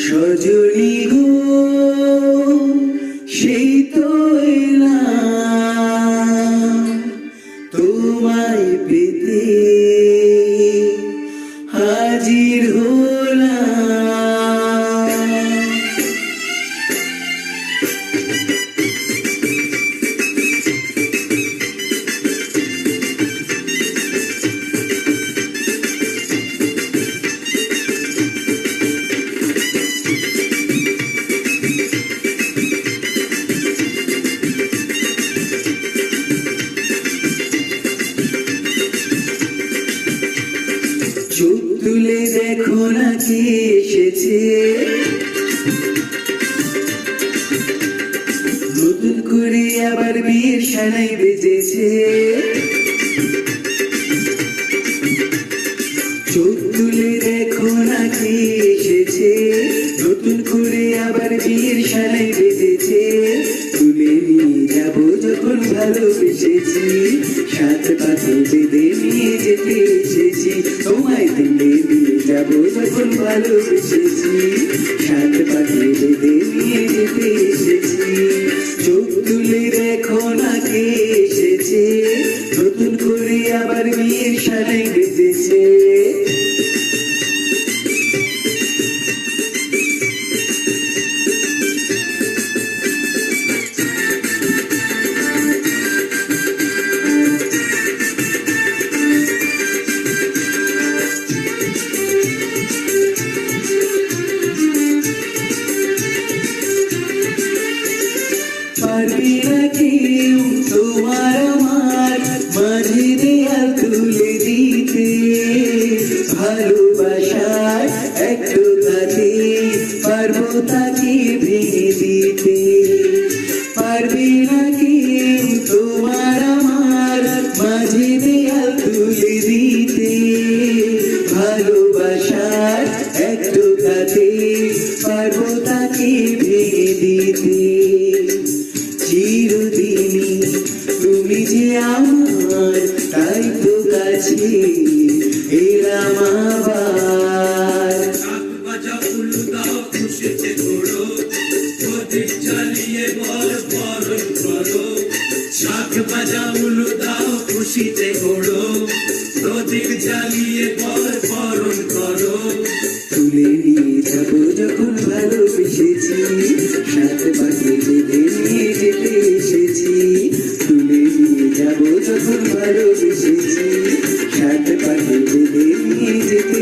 সজনী গো সেই তো এলাম তোমায় পেতে হাজির হলাম। চোখ তুলে দেখো না কে এসেছে, নতুন করে আবার বিয়ের সানাই বেজেছে। চোখ তুলে দেখো না কে এসেছে, নতুন করে আবার বিয়ের সানাই বেজেছে। তুলে নিয়ে যাবো যখন ভালোবেসেছি, সাত পাখি বেঁধে নিয়ে যেতে এসেছি। তোমায় তুলে নিয়ে যাবো যখন ভালোবেসেছি, সাত পাখি বেঁধে নিয়ে যেতে এসেছি। চোখ তুলে দেখো না কে এসেছে, নতুন করে আবার বিয়ের সানাই বেজেছে। পারবি না কেউ তোমার আমার মাঝে দেয়াল তুলে দিতে, ভালোবাসার একটু কাছে পারবো তাকে ভেঙে দিতে। পারবি না কেউ তোমার আমার মাঝে দেয়াল তুলে দিতে, ভালোবাসার একটু কাছে পারবো তাকে ভেঙে দিতে। চিরদিনই তুমি যে আমার, তাই তো কাছে এলাম আবার। বাজা উলু দাও খুশিতে ঘোড়ো, প্রদীপ জ্বালিয়ে বল বরণ করো। শাক বাজা উলু দাও খুশিতে ঘোড়ো, প্রদীপ জ্বালিয়ে বল বরণ করো। তুলে নিয়ে যাবো যখন ভালোবেসেছি, সাত পাখি বেঁধে নিয়ে যেতে এসেছি। তুলে নিয়ে যাবো যখন ভালোবেসেছি, সাত পাখি বেঁধে নিয়ে যেতে